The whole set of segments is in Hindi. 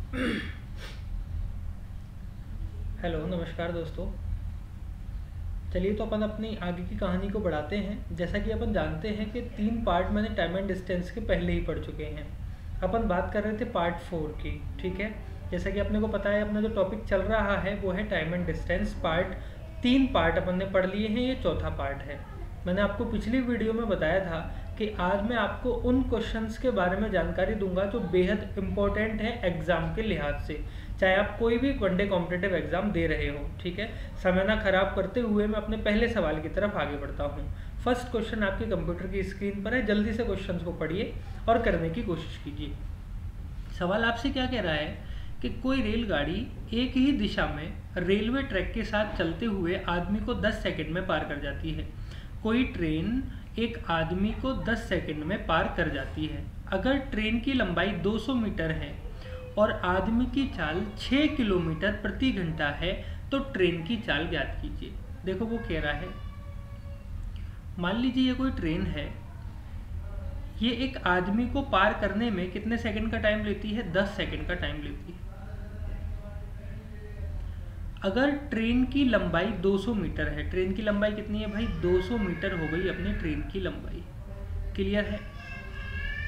हेलो, नमस्कार दोस्तों। चलिए तो अपन अपनी आगे की कहानी को बढ़ाते हैं। जैसा कि अपन जानते हैं कि 3 पार्ट मैंने टाइम एंड डिस्टेंस के पहले ही पढ़ चुके हैं। अपन बात कर रहे थे पार्ट 4 की, ठीक है। जैसा कि अपने को पता है, अपना जो टॉपिक चल रहा है वो है time and distance part. 3 part अपन ने पढ़ लिए हैं, ये चौथा पार्ट है। मैंने आपको पिछली वीडियो में बताया था कि आज मैं आपको उन क्वेश्चंस के बारे में जानकारी दूंगा जो बेहद इंपॉर्टेंट है एग्जाम के लिहाज से, चाहे आप कोई भी वनडे कॉम्पिटिटिव एग्जाम दे रहे हो, ठीक है। समय ना खराब करते हुए मैं अपने पहले सवाल की तरफ आगे बढ़ता हूँ। फर्स्ट क्वेश्चन आपके कंप्यूटर की स्क्रीन पर है, जल्दी से क्वेश्चंस को पढ़िए और करने की कोशिश कीजिए। सवाल आपसे क्या कह रहा है कि कोई रेलगाड़ी एक ही दिशा में रेलवे ट्रैक के साथ चलते हुए आदमी को 10 सेकंड में पार कर जाती है। कोई ट्रेन एक आदमी को 10 सेकंड में पार कर जाती है। अगर ट्रेन की लंबाई 200 मीटर है और आदमी की चाल 6 किलोमीटर प्रति घंटा है तो ट्रेन की चाल ज्ञात कीजिए। देखो वो कह रहा है, मान लीजिए ये कोई ट्रेन है, ये एक आदमी को पार करने में कितने सेकंड का टाइम लेती है? 10 सेकंड का टाइम लेती है। अगर ट्रेन की लंबाई 200 मीटर है, ट्रेन की लंबाई कितनी है भाई? 200 मीटर हो गई अपनी ट्रेन की लंबाई। क्लियर है?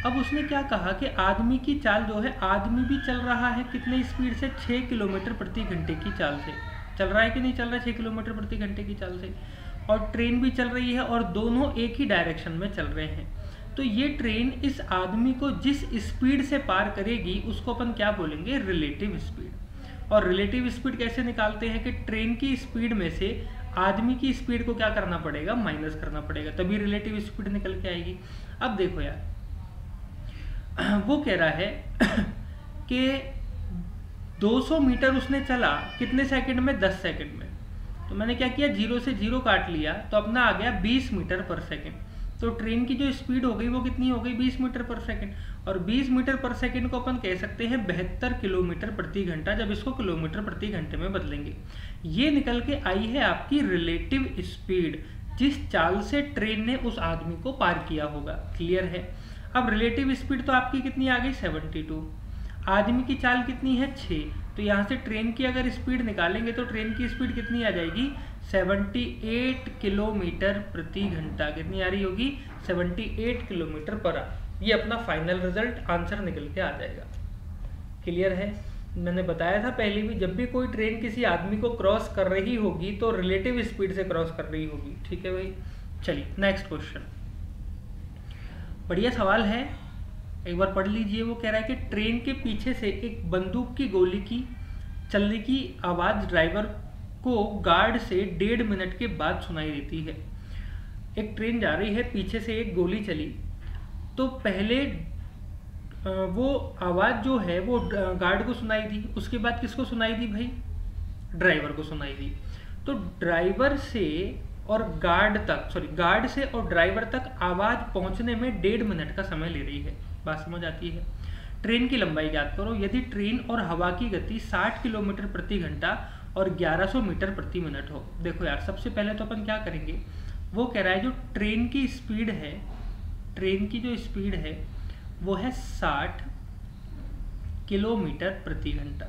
अब उसने क्या कहा कि आदमी की चाल जो है, आदमी भी चल रहा है कितने स्पीड से? 6 किलोमीटर प्रति घंटे की चाल से। चल रहा है कि नहीं चल रहा है 6 किलोमीटर प्रति घंटे की चाल से? और ट्रेन भी चल रही है और दोनों एक ही डायरेक्शन में चल रहे हैं। तो ये ट्रेन इस आदमी को जिस स्पीड से पार करेगी उसको अपन क्या बोलेंगे? Relative speed. और रिलेटिव स्पीड कैसे निकालते हैं कि ट्रेन की स्पीड में से आदमी की स्पीड को क्या करना पड़ेगा? माइनस करना पड़ेगा, तभी रिलेटिव स्पीड निकल के आएगी। अब देखो यार, वो कह रहा है कि 200 मीटर उसने चला कितने सेकंड में? 10 सेकंड में। तो मैंने क्या किया, 0 से 0 काट लिया तो अपना आ गया 20 मीटर पर सेकंड। तो ट्रेन की जो स्पीड हो गई वो कितनी हो गई? 20 मीटर पर सेकंड। और 20 मीटर पर सेकंड को अपन कह सकते हैं 72 किलोमीटर प्रति घंटा, जब इसको किलोमीटर प्रति घंटे में बदलेंगे। ये निकल के आई है आपकी रिलेटिव स्पीड, जिस चाल से ट्रेन ने उस आदमी को पार किया होगा। क्लियर है? अब रिलेटिव स्पीड तो आपकी कितनी आ गई? 72। आदमी की चाल कितनी है? 6। तो यहाँ से ट्रेन की अगर स्पीड निकालेंगे तो ट्रेन की स्पीड कितनी आ जाएगी? 78 किलोमीटर प्रति घंटा। कितनी आ रही होगी? 78 किलोमीटर पर आवर। ये अपना फाइनल रिजल्ट आंसर निकल के आ जाएगा। क्लियर है? मैंने बताया था पहले भी, जब भी कोई ट्रेन किसी आदमी को क्रॉस कर रही होगी तो रिलेटिव स्पीड से क्रॉस कर रही होगी। ठीक है भाई? चलिए नेक्स्ट क्वेश्चन। बढ़िया सवाल है, एक बार पढ़ लीजिए। वो कह रहा है कि ट्रेन के पीछे से एक बंदूक की गोली की चलने की आवाज़ ड्राइवर को गार्ड से 1.5 मिनट के बाद सुनाई देती है। एक ट्रेन जा रही है, पीछे से एक गोली चली, तो पहले वो आवाज़ जो है वो गार्ड को सुनाई दी, उसके बाद किसको सुनाई दी भाई? ड्राइवर को सुनाई दी। तो ड्राइवर से और गार्ड तक, सॉरी, गार्ड से और ड्राइवर तक आवाज़ पहुंचने में 1.5 मिनट का समय ले रही है। बात समझ आती है? ट्रेन की लंबाई ज्ञात करो यदि ट्रेन और हवा की गति 60 किलोमीटर प्रति घंटा और 1100 मीटर प्रति मिनट हो। देखो यार, सबसे पहले तो अपन क्या करेंगे, वो कह रहा है जो ट्रेन की स्पीड है, ट्रेन की जो स्पीड है वो है 60 किलोमीटर प्रति घंटा,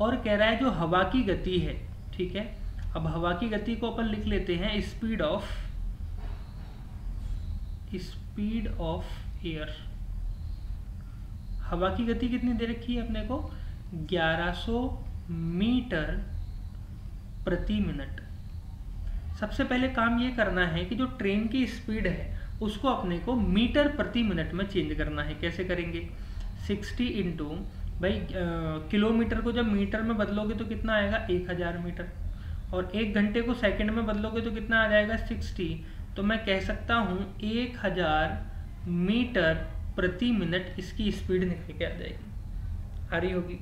और कह रहा है जो हवा की गति है, ठीक है। अब हवा की गति को अपन लिख लेते हैं स्पीड ऑफ एयर। हवा की गति कितनी दे रखी है अपने को? 1100 मीटर प्रति मिनट। सबसे पहले काम ये करना है कि जो ट्रेन की स्पीड है उसको अपने को मीटर प्रति मिनट में चेंज करना है। कैसे करेंगे? 60 इंटू भाई किलोमीटर को जब मीटर में बदलोगे तो कितना आएगा? 1000 मीटर। और 1 घंटे को सेकंड में बदलोगे तो कितना आ जाएगा? 60। तो मैं कह सकता हूँ 1000 मीटर प्रति मिनट इसकी स्पीड निकल के आ जाएगी। आ रही होगी?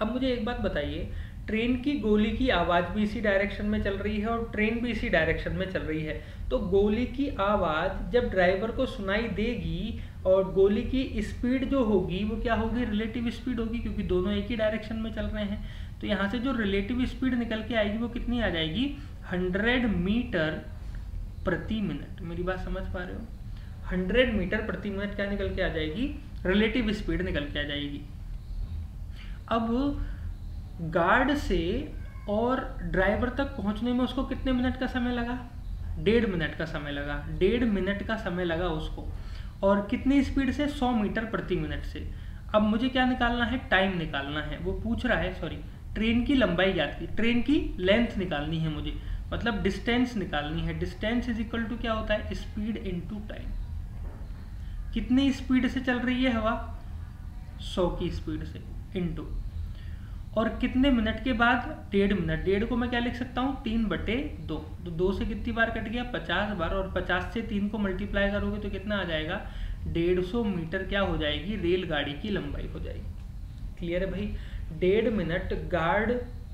अब मुझे एक बात बताइए, ट्रेन की गोली की आवाज़ भी इसी डायरेक्शन में चल रही है और ट्रेन भी इसी डायरेक्शन में चल रही है, तो गोली की आवाज़ जब ड्राइवर को सुनाई देगी और गोली की स्पीड जो होगी वो क्या होगी? रिलेटिव स्पीड होगी, क्योंकि दोनों एक ही डायरेक्शन में चल रहे हैं। तो यहाँ से जो रिलेटिव स्पीड निकल के आएगी वो कितनी आ जाएगी? 100 मीटर प्रति मिनट। मेरी बात समझ पा रहे हो? 100 मीटर प्रति मिनट क्या निकल के आ जाएगी? रिलेटिव स्पीड निकल के आ जाएगी। अब गार्ड से और ड्राइवर तक पहुंचने में उसको कितने मिनट का समय लगा? 1.5 मिनट का समय लगा। 1.5 मिनट का समय लगा उसको, और कितनी स्पीड से? 100 मीटर प्रति मिनट से। अब मुझे क्या निकालना है? टाइम निकालना है। वो पूछ रहा है, सॉरी, ट्रेन की लंबाई ज्ञात की, ट्रेन की लेंथ निकालनी है मुझे, मतलब डिस्टेंस निकालनी है। डिस्टेंस इज इक्वल टू क्या होता है? Speed into time. कितनी स्पीड से चल रही है हवा? 100 की स्पीड से, इनटू, और कितने मिनट के बाद? 1.5 मिनट। 1.5 को मैं क्या लिख सकता हूँ? 3/2। तो 2 से कितनी बार कट गया? 50 बार, और 50 से 3 को मल्टीप्लाई करोगे तो कितना आ जाएगा? 150 मीटर क्या हो जाएगी? रेलगाड़ी की लंबाई हो जाएगी। क्लियर है भाई? 1.5 मिनट गार्ड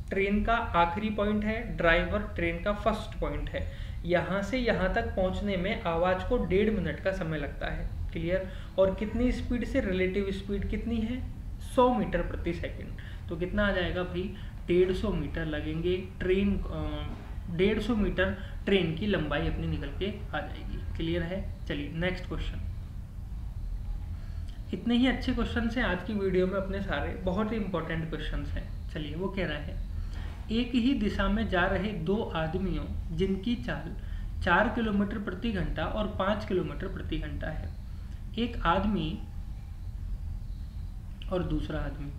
ट्रेन का आखिरी पॉइंट है, ड्राइवर ट्रेन का फर्स्ट पॉइंट है। यहाँ से यहाँ तक पहुँचने में आवाज़ को 1.5 मिनट का समय लगता है। क्लियर? और कितनी स्पीड से? रिलेटिव स्पीड कितनी है? 100 मीटर प्रति सेकंड। तो कितना आ जाएगा भाई? 150 मीटर लगेंगे। 150 मीटर ट्रेन की लंबाई अपनी निकल के आ जाएगी। क्लियर है? चलिए नेक्स्ट क्वेश्चन। इतने ही अच्छे क्वेश्चन हैं आज की वीडियो में अपने सारे, बहुत ही इंपॉर्टेंट क्वेश्चन हैं। चलिए, वो कह रहा है, एक ही दिशा में जा रहे 2 आदमियों जिनकी चाल 4 किलोमीटर प्रति घंटा और 5 किलोमीटर प्रति घंटा है। एक आदमी और दूसरा आदमी,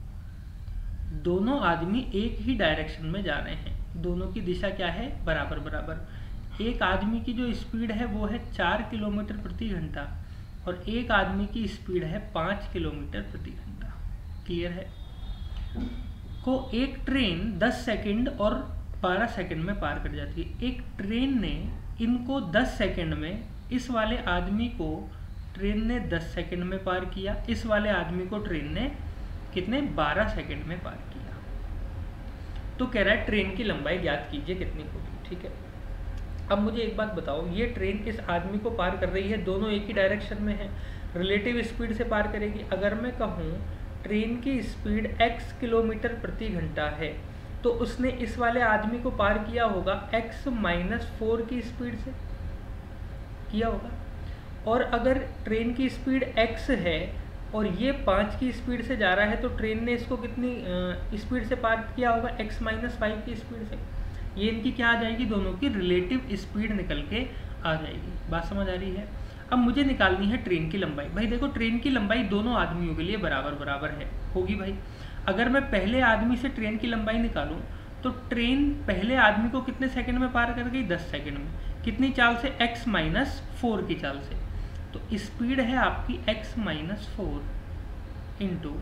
दोनों आदमी एक ही डायरेक्शन में जा रहे हैं। दोनों की दिशा क्या है? बराबर बराबर। एक आदमी की जो स्पीड है वो है 4 किलोमीटर प्रति घंटा, और एक आदमी की स्पीड है 5 किलोमीटर प्रति घंटा। क्लियर है? को एक ट्रेन 10 सेकंड और 12 सेकंड में पार कर जाती है। एक ट्रेन ने इनको 10 सेकंड में, इस वाले आदमी को ट्रेन ने 10 सेकंड में पार किया, इस वाले आदमी को ट्रेन ने कितने? 12 सेकंड में पार किया। तो कह रहा है ट्रेन की लंबाई ज्ञात कीजिए कितनी होगी। ठीक है, अब मुझे एक बात बताओ, ये ट्रेन इस आदमी को पार कर रही है, दोनों एक ही डायरेक्शन में है, रिलेटिव स्पीड से पार करेगी। अगर मैं कहूँ ट्रेन की स्पीड x किलोमीटर प्रति घंटा है, तो उसने इस वाले आदमी को पार किया होगा x-4 की स्पीड से किया होगा। और अगर ट्रेन की स्पीड x है और ये 5 की स्पीड से जा रहा है, तो ट्रेन ने इसको कितनी स्पीड से पार किया होगा? x-5 की स्पीड से। ये इनकी क्या आ जाएगी? दोनों की रिलेटिव स्पीड निकल के आ जाएगी। बात समझ आ रही है? अब मुझे निकालनी है ट्रेन की लंबाई। भाई देखो, ट्रेन की लंबाई दोनों आदमियों के लिए बराबर बराबर है, होगी भाई। अगर मैं पहले आदमी से ट्रेन की लंबाई निकालूं, तो ट्रेन पहले आदमी को कितने सेकंड में पार कर गई? 10 सेकंड में। कितनी चाल से? x-4 की चाल से। तो स्पीड है आपकी x-4 इंटू,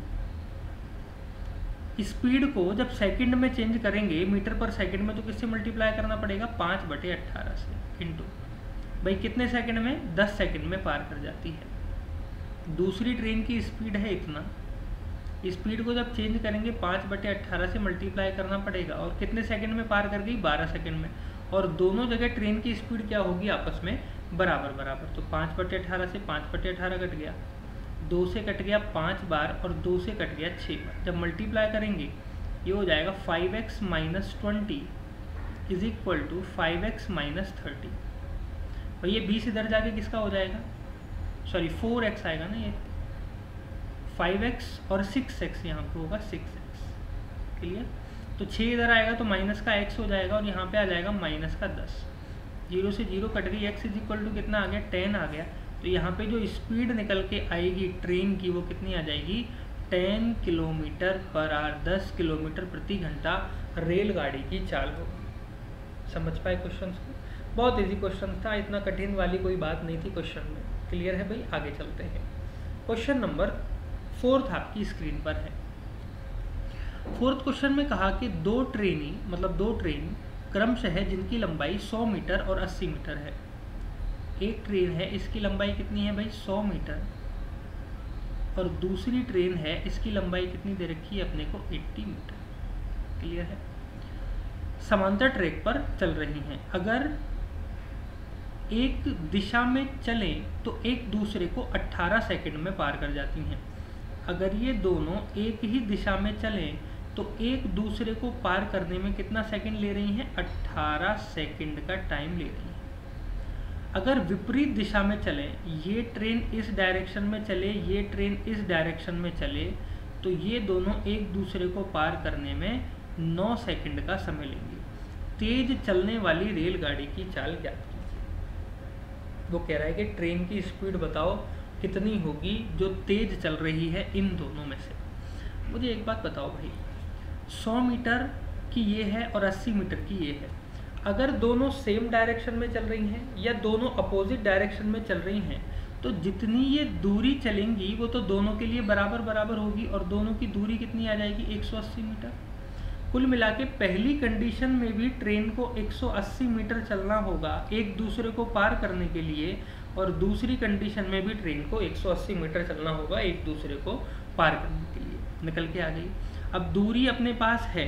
स्पीड को जब सेकंड में चेंज करेंगे मीटर पर सेकंड में, तो किससे मल्टीप्लाई करना पड़ेगा? 5/18 से, इंटू भाई कितने सेकंड में? 10 सेकंड में पार कर जाती है। दूसरी ट्रेन की स्पीड है इतना, स्पीड को जब चेंज करेंगे 5/18 से मल्टीप्लाई करना पड़ेगा, और कितने सेकंड में पार कर गई? 12 सेकंड में। और दोनों जगह ट्रेन की स्पीड क्या होगी? आपस में बराबर बराबर। तो 5/18 से 5/18 कट गया, 2 से कट गया 5 बार, और 2 से कट गया 6 बार। जब मल्टीप्लाई करेंगे ये हो जाएगा 5x - 20 is equal to 5x - 30। और ये 20 इधर जाके किसका हो जाएगा? सॉरी 4x आएगा ना, ये 5x और 6x यहाँ पे होगा 6x। क्लियर? तो 6 इधर आएगा तो माइनस का x हो जाएगा, और यहाँ पे आ जाएगा माइनस का 10। 0 से 0 कट गई, x इज इक्वल टू कितना आ गया? 10 आ गया। तो यहाँ पे जो स्पीड निकल के आएगी ट्रेन की वो कितनी आ जाएगी? 10 किलोमीटर पर आवर, 10 किलोमीटर प्रति घंटा रेलगाड़ी की चाल होगी। समझ पाए क्वेश्चन को? बहुत इजी क्वेश्चन था, इतना कठिन वाली कोई बात नहीं थी क्वेश्चन में। क्लियर है भाई? आगे चलते हैं। क्वेश्चन नंबर 4 आपकी स्क्रीन पर है। 4th क्वेश्चन में कहा कि 2 ट्रेन क्रमशः है जिनकी लंबाई 100 मीटर और 80 मीटर है। एक ट्रेन है, इसकी लंबाई कितनी है भाई? 100 मीटर, और दूसरी ट्रेन है, इसकी लंबाई कितनी दे रखी है अपने को? 80 मीटर। क्लियर है? समांतर ट्रैक पर चल रही हैं। अगर एक दिशा में चलें तो एक दूसरे को 18 सेकंड में पार कर जाती हैं। अगर ये दोनों एक ही दिशा में चलें तो एक दूसरे को पार करने में कितना सेकंड ले रही हैं? 18 सेकंड का टाइम ले रही हैं। अगर विपरीत दिशा में चलें, ये ट्रेन इस डायरेक्शन में चले, ये ट्रेन इस डायरेक्शन में चले, तो ये दोनों एक दूसरे को पार करने में 9 सेकंड का समय लेंगे। तेज चलने वाली रेलगाड़ी की चाल ज्ञात कीजिए। वो कह रहा है कि ट्रेन की स्पीड बताओ कितनी होगी जो तेज चल रही है इन दोनों में से। मुझे एक बात बताओ भाई, 100 मीटर की ये है और 80 मीटर की ये है, अगर दोनों सेम डायरेक्शन में चल रही हैं या दोनों अपोजिट डायरेक्शन में चल रही हैं, तो जितनी ये दूरी चलेंगी वो तो दोनों के लिए बराबर बराबर होगी, और दोनों की दूरी कितनी आ जाएगी, 180 मीटर। कुल मिला के पहली कंडीशन में भी ट्रेन को 180 मीटर चलना होगा एक दूसरे को पार करने के लिए, और दूसरी कंडीशन में भी ट्रेन को 180 मीटर चलना होगा एक दूसरे को पार करने के लिए। निकल के आ गई। अब दूरी अपने पास है,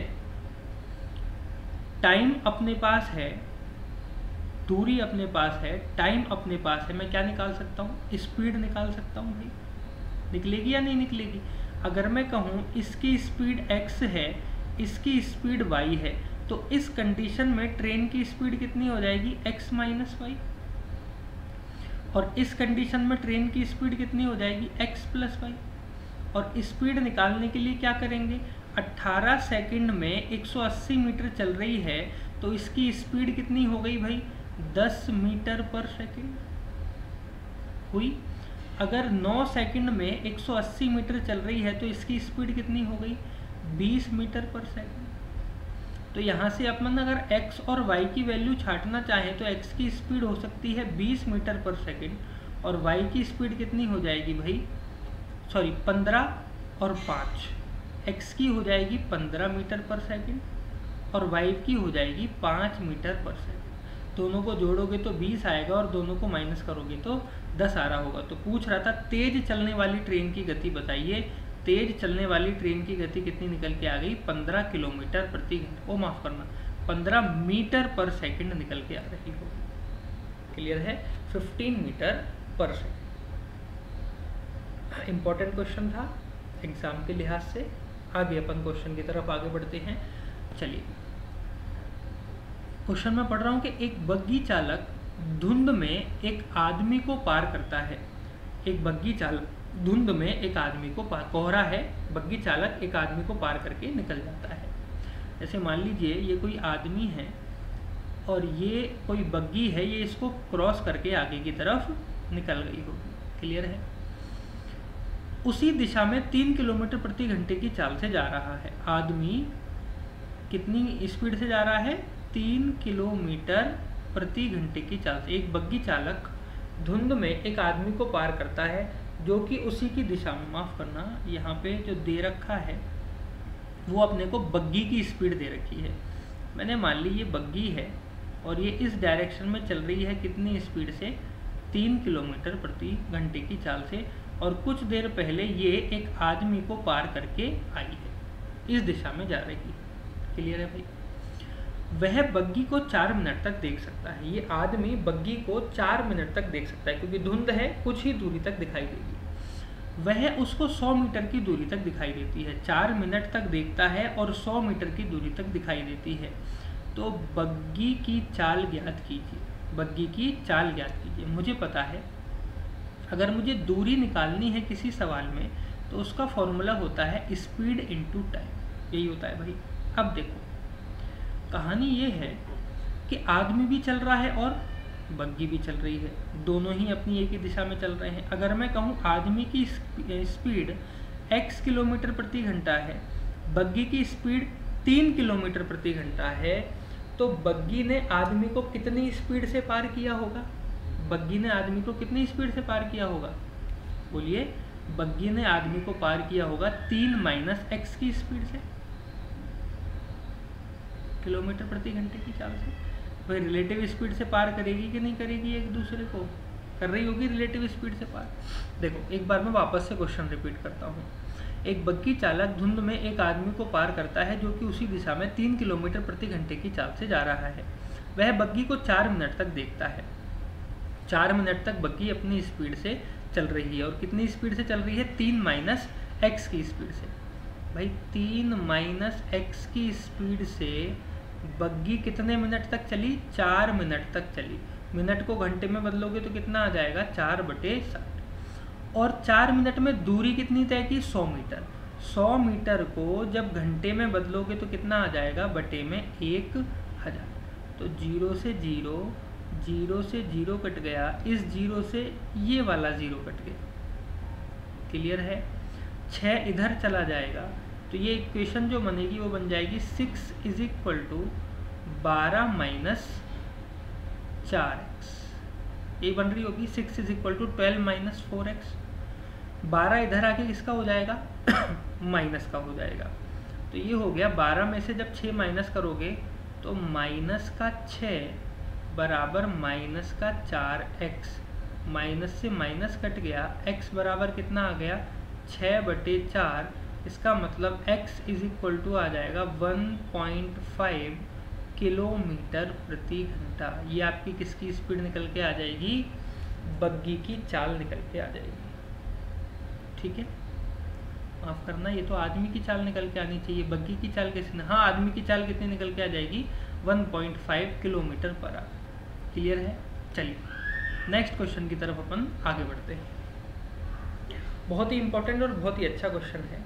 टाइम अपने पास है, दूरी अपने पास है, टाइम अपने पास है, मैं क्या निकाल सकता हूँ, स्पीड निकाल सकता हूँ भाई। निकलेगी या नहीं निकलेगी? अगर मैं कहूँ इसकी स्पीड x है, इसकी स्पीड y है, तो इस कंडीशन में ट्रेन की स्पीड कितनी हो जाएगी, x माइनस वाई, और इस कंडीशन में ट्रेन की स्पीड कितनी हो जाएगी, x प्लस वाई। और स्पीड निकालने के लिए क्या करेंगे, 18 सेकंड में 180 मीटर चल रही है, तो इसकी स्पीड कितनी हो गई भाई, 10 मीटर पर सेकंड हुई। अगर 9 सेकंड में 180 मीटर चल रही है तो इसकी स्पीड कितनी हो गई, 20 मीटर पर सेकंड। तो यहाँ से अपन अगर x और y की वैल्यू छांटना चाहें तो x की स्पीड हो सकती है 20 मीटर पर सेकंड, और y की स्पीड कितनी हो जाएगी भाई, 15 और 5, x की हो जाएगी 15 मीटर पर सेकंड और y की हो जाएगी 5 मीटर पर सेकंड। दोनों को जोड़ोगे तो 20 आएगा और दोनों को माइनस करोगे तो 10 आ रहा होगा। तो पूछ रहा था तेज चलने वाली ट्रेन की गति बताइए। तेज चलने वाली ट्रेन की गति कितनी निकल के आ गई, 15 किलोमीटर प्रति घंटे, ओ माफ करना 15 मीटर पर सेकंड निकल के आ रही होगी। क्लियर है, 15 मीटर पर सेकंड। इंपॉर्टेंट क्वेश्चन था एग्जाम के लिहाज से। आगे अपन क्वेश्चन की तरफ आगे बढ़ते हैं। चलिए, क्वेश्चन में पढ़ रहा हूँ कि एक बग्गी चालक धुंध में एक आदमी को पार करता है। एक बग्गी चालक धुंध में एक आदमी को पार, कोहरा है, बग्गी चालक एक आदमी को पार करके निकल जाता है। जैसे मान लीजिए ये कोई आदमी है और ये कोई बग्गी है, ये इसको क्रॉस करके आगे की तरफ निकल गई होगी। क्लियर है। उसी दिशा में 3 किलोमीटर प्रति घंटे की चाल से जा रहा है। आदमी कितनी स्पीड से जा रहा है, 3 किलोमीटर प्रति घंटे की चाल से। एक बग्गी चालक धुंध में एक आदमी को पार करता है जो कि उसी की दिशा में, माफ करना यहाँ पे जो दे रखा है वो अपने को बग्गी की स्पीड दे रखी है। मैंने मान ली ये बग्गी है और ये इस डायरेक्शन में चल रही है कितनी स्पीड से, 3 किलोमीटर प्रति घंटे की चाल से, और कुछ देर पहले ये एक आदमी को पार करके आई है, इस दिशा में जा रही है। क्लियर है भाई। वह बग्गी को 4 मिनट तक देख सकता है। ये आदमी बग्गी को 4 मिनट तक देख सकता है क्योंकि धुंध है, कुछ ही दूरी तक दिखाई देगी। वह उसको 100 मीटर की दूरी तक दिखाई देती है। 4 मिनट तक देखता है और 100 मीटर की दूरी तक दिखाई देती है। तो बग्गी की चाल ज्ञात कीजिए। बग्गी की चाल ज्ञात कीजिए। मुझे पता है अगर मुझे दूरी निकालनी है किसी सवाल में तो उसका फॉर्मूला होता है स्पीड इनटू टाइम, यही होता है भाई। अब देखो कहानी ये है कि आदमी भी चल रहा है और बग्गी भी चल रही है, दोनों ही अपनी एक ही दिशा में चल रहे हैं। अगर मैं कहूँ आदमी की स्पीड x किलोमीटर प्रति घंटा है, बग्गी की स्पीड 3 किलोमीटर प्रति घंटा है, तो बग्गी ने आदमी को कितनी स्पीड से पार किया होगा? बग्गी ने आदमी को कितनी स्पीड से पार किया होगा? बोलिए। बग्गी ने आदमी को पार किया होगा 3 माइनस x की स्पीड से, किलोमीटर प्रति घंटे की चाल से। भाई रिलेटिव स्पीड से पार करेगी कि नहीं करेगी? एक दूसरे को कर रही होगी रिलेटिव स्पीड से पार। देखो एक बार मैं वापस से क्वेश्चन रिपीट करता हूँ। एक बग्गी चालक धुंध में एक आदमी को पार करता है जो कि उसी दिशा में 3 किलोमीटर प्रति घंटे की चाल से जा रहा है। वह बग्गी को 4 मिनट तक देखता है। 4 मिनट तक बग्गी अपनी स्पीड से चल रही है और कितनी स्पीड से चल रही है? 3 माइनस एक्स की स्पीड से। भाई 3 माइनस एक्स की स्पीड से बग्गी कितने मिनट तक चली? 4 मिनट तक चली। मिनट को घंटे में बदलोगे तो कितना आ जाएगा? 4/60। और 4 मिनट में दूरी कितनी तय की? 100 मीटर। 100 मीटर को जब घंटे में बदलोगे तो कितना आ जाएगा, बटे में 1000। तो 0 से 0, 0 से 0 कट गया, इस 0 से ये वाला 0 कट गया। क्लियर है। 6 इधर चला जाएगा तो ये इक्वेशन जो बनेगी वो बन जाएगी 6 is equal to 12 minus 4x। ये बन रही होगी 6 is equal to 12 minus 4x। 12 इधर आके किसका हो जाएगा माइनस का हो जाएगा। तो ये हो गया 12 में से जब 6 माइनस करोगे तो माइनस का 6 बराबर माइनस का 4x। माइनस से माइनस कट गया, x बराबर कितना आ गया 6/4। इसका मतलब x इज इक्वल टू आ जाएगा 1.5 किलोमीटर प्रति घंटा। ये आपकी किसकी स्पीड निकल के आ जाएगी, बग्गी की चाल निकल के आ जाएगी। ठीक है, माफ करना, ये तो आदमी की चाल निकल के आनी चाहिए, बग्गी की चाल कैसे। हाँ, आदमी की चाल कितनी निकल के आ जाएगी, 1.5 किलोमीटर पर आवर। क्लियर है। चलिए नेक्स्ट क्वेश्चन की तरफ अपन आगे बढ़ते हैं। बहुत ही इंपॉर्टेंट और बहुत ही अच्छा क्वेश्चन है।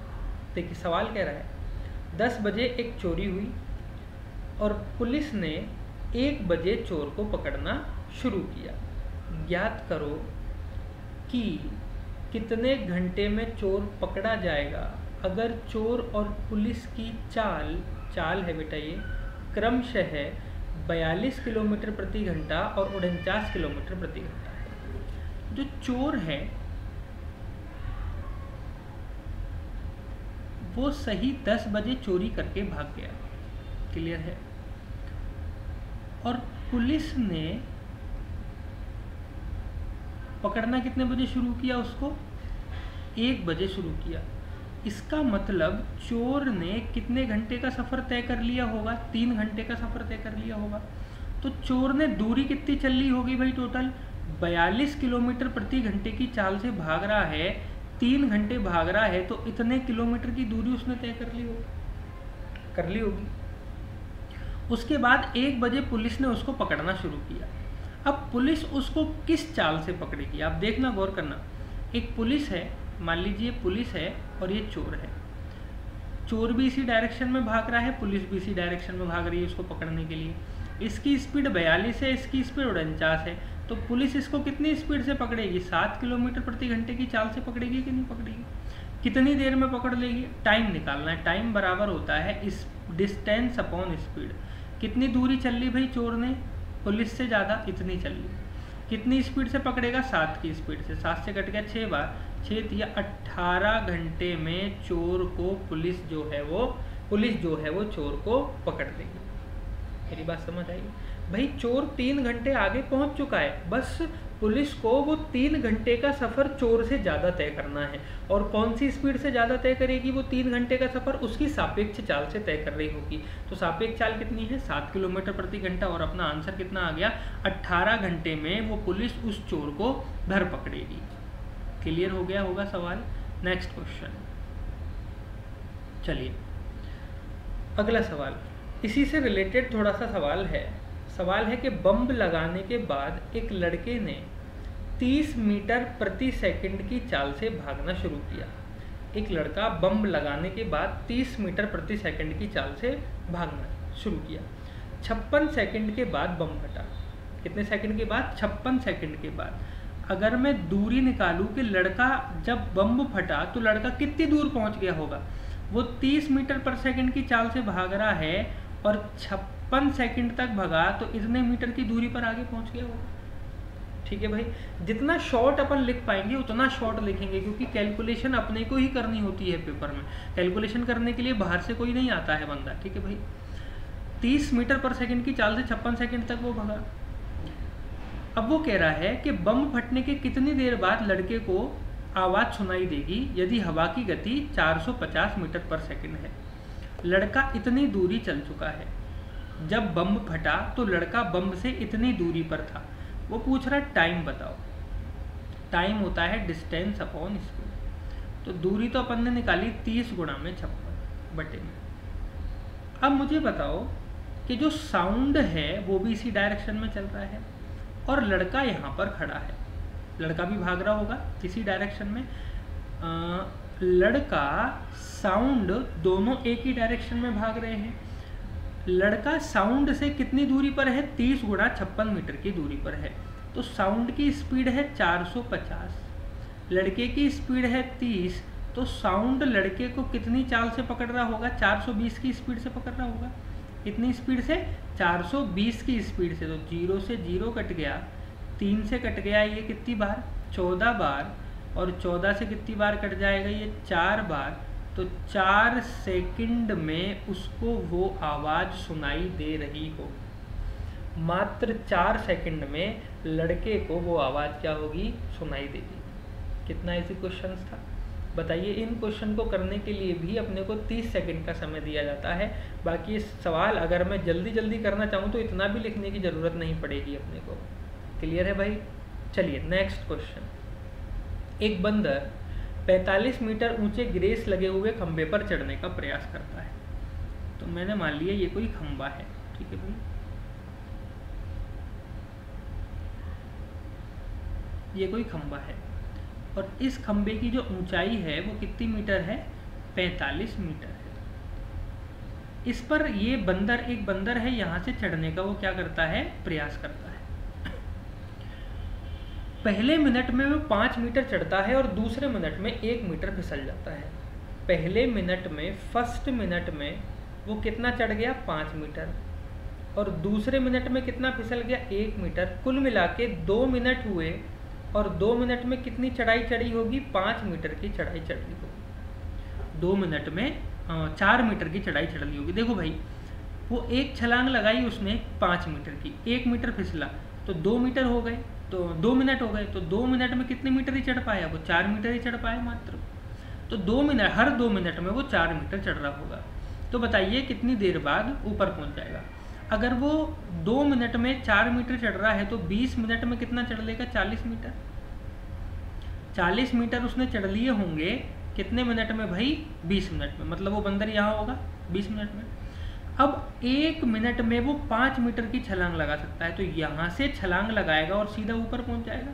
देखिए सवाल कह रहा है 10 बजे एक चोरी हुई और पुलिस ने 1 बजे चोर को पकड़ना शुरू किया। ज्ञात करो कि कितने घंटे में चोर पकड़ा जाएगा अगर चोर और पुलिस की चाल है बेटा ये क्रमशः 42 किलोमीटर प्रति घंटा और 49 किलोमीटर प्रति घंटा है। जो चोर है वो सही 10 बजे चोरी करके भाग गया। क्लियर है। और पुलिस ने पकड़ना कितने बजे शुरू किया, उसको 1 बजे शुरू किया। इसका मतलब चोर ने कितने घंटे का सफ़र तय कर लिया होगा, 3 घंटे का सफ़र तय कर लिया होगा। तो चोर ने दूरी कितनी चल ली होगी भाई, टोटल 42 किलोमीटर प्रति घंटे की चाल से भाग रहा है, 3 घंटे भाग रहा है, तो इतने किलोमीटर की दूरी उसने तय कर ली होगी। उसके बाद 1 बजे पुलिस ने उसको पकड़ना शुरू किया। अब पुलिस उसको किस चाल से पकड़ेगी, आप देखना, गौर करना। एक पुलिस है, मान लीजिए पुलिस है और ये चोर है। चोर भी इसी डायरेक्शन में भाग रहा है, पुलिस भी इसी डायरेक्शन में भाग रही है उसको पकड़ने के लिए। इसकी स्पीड 42 है, इसकी स्पीड 49 है। तो पुलिस इसको कितनी स्पीड से पकड़ेगी, 7 किलोमीटर प्रति घंटे की चाल से पकड़ेगी कि नहीं पकड़ेगी। कितनी देर में पकड़ लेगी, टाइम निकालना है। टाइम बराबर होता है इस डिस्टेंस अपॉन स्पीड। कितनी दूरी चल ली भाई चोर ने, पुलिस से ज़्यादा, इतनी चल ली। कितनी स्पीड से पकड़ेगा, 7 की स्पीड से। 7 से कट गया 6 बार, 6 या 18 घंटे में चोर को पुलिस जो है वो चोर को पकड़ लेगी। मेरी बात समझ आई भाई। चोर 3 घंटे आगे पहुंच चुका है, बस पुलिस को वो 3 घंटे का सफ़र चोर से ज़्यादा तय करना है। और कौन सी स्पीड से ज़्यादा तय करेगी वो 3 घंटे का सफ़र, उसकी सापेक्ष चाल से तय कर रही होगी। तो सापेक्ष चाल कितनी है, 7 किलोमीटर प्रति घंटा। और अपना आंसर कितना आ गया, 18 घंटे में वो पुलिस उस चोर को धर पकड़ेगी। क्लियर हो गया होगा सवाल। नेक्स्ट क्वेश्चन, चलिए अगला सवाल इसी से रिलेटेड थोड़ा सा सवाल है कि बम लगाने के बाद एक लड़के ने 30 मीटर प्रति सेकंड की चाल से भागना शुरू किया। एक लड़का बम लगाने के बाद 30 मीटर प्रति सेकंड की चाल से भागना शुरू किया। 56 सेकंड के बाद बम फटा। कितने सेकंड के बाद, 56 सेकंड के बाद। अगर मैं दूरी निकालूं कि लड़का जब बम फटा तो लड़का कितनी दूर पहुंच गया होगा, वो 30 मीटर पर सेकंड की चाल से भाग रहा है और 56 सेकंड तक भागा तो इतने मीटर की दूरी पर आगे पहुंच गया होगा। ठीक है भाई, जितना शॉर्ट अपन लिख पाएंगे उतना शॉर्ट लिखेंगे, क्योंकि कैलकुलेशन अपने को ही करनी होती है पेपर में। कैलकुलेशन करने के लिए बाहर से कोई नहीं आता है बंदा। ठीक है भाई, 30 मीटर पर सेकंड की चाल से 56 सेकंड तक वो भागा। अब वो कह रहा है कि बम फटने के कितनी देर बाद लड़के को आवाज़ सुनाई देगी यदि हवा की गति 450 मीटर पर सेकंड है। लड़का इतनी दूरी चल चुका है, जब बम फटा तो लड़का बम से इतनी दूरी पर था। वो पूछ रहा टाइम बताओ। टाइम होता है डिस्टेंस अपॉन स्पीड। तो दूरी तो अपन ने निकाली 30 गुणा में 56 बटे में। अब मुझे बताओ कि जो साउंड है वो भी इसी डायरेक्शन में चल रहा है और लड़का यहाँ पर खड़ा है। लड़का भी भाग रहा होगा इसी डायरेक्शन में। लड़का साउंड दोनों एक ही डायरेक्शन में भाग रहे हैं। लड़का साउंड से कितनी दूरी पर है? 30 गुणा 56 मीटर की दूरी पर है। तो साउंड की स्पीड है 450, लड़के की स्पीड है 30, तो साउंड लड़के को कितनी चाल से पकड़ रहा होगा? 420 की स्पीड से पकड़ रहा होगा। इतनी स्पीड से? 420 की स्पीड से। तो 0 से 0 कट गया, 3 से कट गया ये कितनी बार? 14 बार। और 14 से कितनी बार कट जाएगा ये? 4 बार। तो 4 सेकंड में उसको वो आवाज़ सुनाई दे रही हो। मात्र 4 सेकंड में लड़के को वो आवाज़ क्या होगी? सुनाई देगी। कितना इजी क्वेश्चन था बताइए। इन क्वेश्चन को करने के लिए भी अपने को 30 सेकंड का समय दिया जाता है। बाकी ये सवाल अगर मैं जल्दी जल्दी करना चाहूँ तो इतना भी लिखने की ज़रूरत नहीं पड़ेगी अपने को। क्लियर है भाई? चलिए नेक्स्ट क्वेश्चन। एक बंदर 45 मीटर ऊंचे ग्रेस लगे हुए खंबे पर चढ़ने का प्रयास करता है। तो मैंने मान लिया ये कोई खंबा है, ठीक है भाई। ये कोई खंबा है और इस खंबे की जो ऊंचाई है वो कितनी मीटर है? 45 मीटर है। इस पर ये बंदर, एक बंदर है, यहाँ से चढ़ने का वो क्या करता है? प्रयास करता है। पहले मिनट में वो 5 मीटर चढ़ता है और दूसरे मिनट में 1 मीटर फिसल जाता है। पहले मिनट में, फर्स्ट मिनट में वो कितना चढ़ गया? 5 मीटर। और दूसरे मिनट में कितना फिसल गया? 1 मीटर। कुल मिला के 2 मिनट हुए और 2 मिनट में कितनी चढ़ाई चढ़ी होगी? 5 मीटर की चढ़ाई चढ़ी होगी। 2 मिनट में 4 मीटर की चढ़ाई चढ़ ली होगी। देखो भाई, वो एक छलांग लगाई उसने 5 मीटर की, 1 मीटर फिसला तो 2 मीटर हो गए, तो 2 मिनट हो गए। तो 2 मिनट में कितने मीटर ही चढ़ पाया? वो 4 मीटर ही चढ़ पाया मात्र। तो 2 मिनट, हर 2 मिनट में वो 4 मीटर चढ़ रहा होगा। तो बताइए कितनी देर बाद ऊपर पहुंच जाएगा? अगर वो 2 मिनट में 4 मीटर चढ़ रहा है तो 20 मिनट में कितना चढ़ लेगा? 40 मीटर। 40 मीटर उसने चढ़ लिए होंगे कितने मिनट में भाई? 20 मिनट में। मतलब वो बंदर यहाँ होगा 20 मिनट में। अब 1 मिनट में वो 5 मीटर की छलांग लगा सकता है, तो यहाँ से छलांग लगाएगा और सीधा ऊपर पहुँच जाएगा।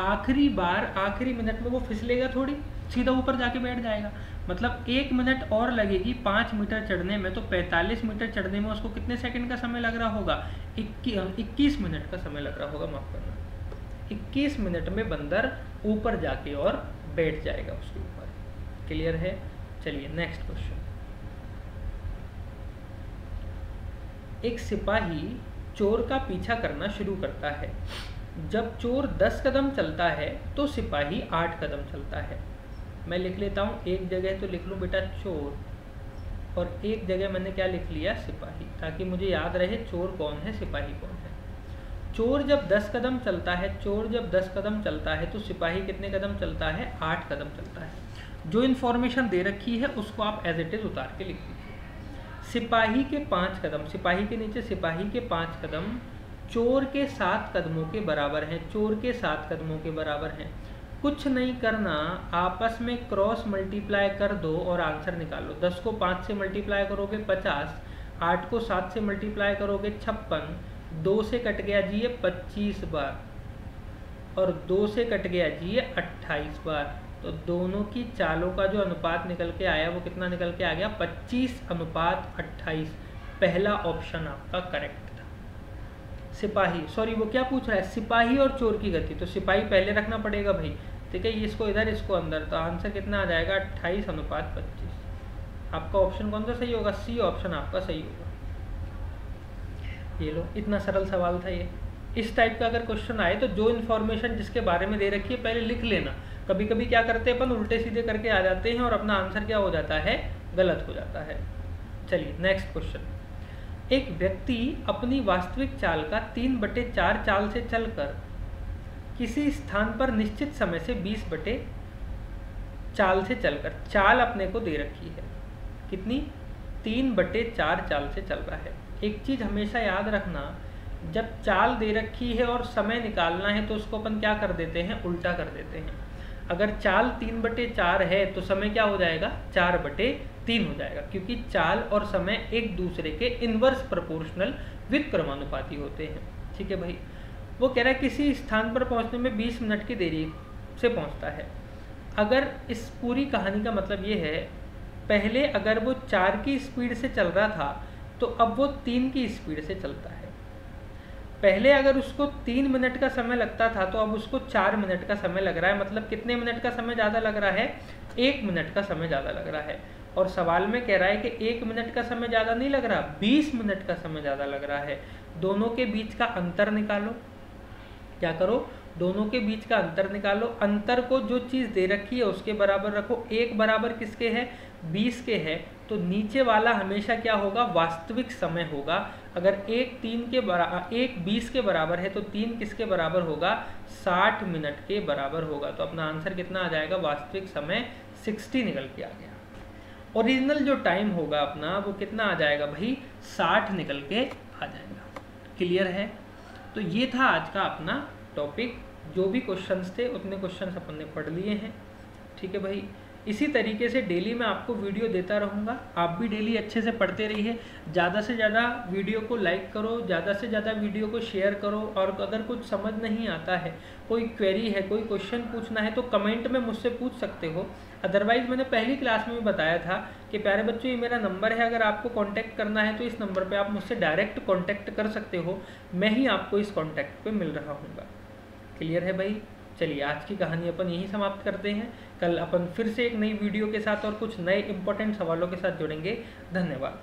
आखिरी बार, आखिरी मिनट में वो फिसलेगा थोड़ी, सीधा ऊपर जाके बैठ जाएगा। मतलब 1 मिनट और लगेगी 5 मीटर चढ़ने में, तो 45 मीटर चढ़ने में उसको कितने सेकंड का समय लग रहा होगा? 21 मिनट का समय लग रहा होगा, माफ करना। 21 मिनट में बंदर ऊपर जाके और बैठ जाएगा उसके ऊपर। क्लियर है? चलिए नेक्स्ट क्वेश्चन। एक सिपाही चोर का पीछा करना शुरू करता है। जब चोर 10 कदम चलता है तो सिपाही 8 कदम चलता है। मैं लिख लेता हूँ, एक जगह तो लिख लूँ बेटा चोर, और एक जगह मैंने क्या लिख लिया? सिपाही, ताकि मुझे याद रहे चोर कौन है, सिपाही कौन है। चोर जब 10 कदम चलता है, चोर जब 10 कदम चलता है तो सिपाही कितने कदम चलता है? 8 कदम चलता है। जो इन्फॉर्मेशन दे रखी है उसको आप एज इट इज उतार के लिख दीजिए। सिपाही के 5 कदम, सिपाही के नीचे सिपाही के 5 कदम चोर के 7 कदमों के बराबर हैं। चोर के 7 कदमों के बराबर हैं। कुछ नहीं करना, आपस में क्रॉस मल्टीप्लाई कर दो और आंसर निकालो। 10 को 5 से मल्टीप्लाई करोगे 50, 8 को 7 से मल्टीप्लाई करोगे 56, 2 से कट गया जी ये 25 बार, और 2 से कट गया जी ये 28 बार। तो दोनों की चालों का जो अनुपात निकल के आया वो कितना निकल के आ गया? 25:28। पहला ऑप्शन आपका करेक्ट था। सिपाही, सॉरी वो क्या पूछ रहा है? सिपाही और चोर की गति। तो सिपाही पहले रखना पड़ेगा भाई, ठीक है। इसको इधर, इसको अंदर, तो आंसर कितना आ जाएगा? 28:25। आपका ऑप्शन कौन सा सही होगा? सी ऑप्शन आपका सही होगा। ये लो, इतना सरल सवाल था ये। इस टाइप का अगर क्वेश्चन आए तो जो इन्फॉर्मेशन जिसके बारे में दे रखी है पहले लिख लेना। कभी कभी क्या करते हैं अपन, उल्टे सीधे करके आ जाते हैं और अपना आंसर क्या हो जाता है? गलत हो जाता है। चलिए नेक्स्ट क्वेश्चन। एक व्यक्ति अपनी वास्तविक चाल का 3/4 चाल से चलकर किसी स्थान पर निश्चित समय से 20/4 चाल से चलकर, चाल अपने को दे रखी है कितनी? 3/4 चाल से चल रहा है। एक चीज हमेशा याद रखना, जब चाल दे रखी है और समय निकालना है तो उसको अपन क्या कर देते हैं? उल्टा कर देते हैं। अगर चाल 3/4 है तो समय क्या हो जाएगा? 4/3 हो जाएगा, क्योंकि चाल और समय एक दूसरे के इनवर्स प्रोपोर्शनल व्युत्क्रमानुपाती होते हैं। ठीक है भाई। वो कह रहा है किसी स्थान पर पहुंचने में 20 मिनट की देरी से पहुंचता है। अगर इस पूरी कहानी का मतलब ये है पहले अगर वो 4 की स्पीड से चल रहा था तो अब वो 3 की स्पीड से चलता है। पहले अगर उसको 3 मिनट का समय लगता था तो अब उसको 4 मिनट का समय लग रहा है। मतलब कितने मिनट का समय ज़्यादा लग रहा है? 1 मिनट का समय ज़्यादा लग रहा है। और सवाल में कह रहा है कि 1 मिनट का समय ज़्यादा नहीं लग रहा, 20 मिनट का समय ज़्यादा लग रहा है। दोनों के बीच का अंतर निकालो। क्या करो? दोनों के बीच का अंतर निकालो। अंतर को जो चीज़ दे रखी है उसके बराबर रखो। 1 बराबर किसके है? 20 के है। तो नीचे वाला हमेशा क्या होगा? वास्तविक समय होगा। अगर 1 20 के बराबर है तो 3 किसके बराबर होगा? 60 मिनट के बराबर होगा। तो अपना आंसर कितना आ जाएगा? वास्तविक समय 60 निकल के आ गया। ओरिजिनल जो टाइम होगा अपना वो कितना आ जाएगा भाई? 60 निकल के आ जाएगा। क्लियर है? तो ये था आज का अपना टॉपिक। जो भी क्वेश्चंस थे उतने क्वेश्चंस अपन ने पढ़ लिए हैं। ठीक है भाई, इसी तरीके से डेली मैं आपको वीडियो देता रहूँगा। आप भी डेली अच्छे से पढ़ते रहिए। ज़्यादा से ज़्यादा वीडियो को लाइक करो, ज़्यादा से ज़्यादा वीडियो को शेयर करो। और अगर कुछ समझ नहीं आता है, कोई क्वेरी है, कोई क्वेश्चन पूछना है तो कमेंट में मुझसे पूछ सकते हो। अदरवाइज़ मैंने पहली क्लास में भी बताया था कि प्यारे बच्चों ये मेरा नंबर है, अगर आपको कांटेक्ट करना है तो इस नंबर पे आप मुझसे डायरेक्ट कांटेक्ट कर सकते हो। मैं ही आपको इस कांटेक्ट पे मिल रहा हूँगा। क्लियर है भाई? चलिए आज की कहानी अपन यहीं समाप्त करते हैं। कल अपन फिर से एक नई वीडियो के साथ और कुछ नए इंपॉर्टेंट सवालों के साथ जुड़ेंगे। धन्यवाद।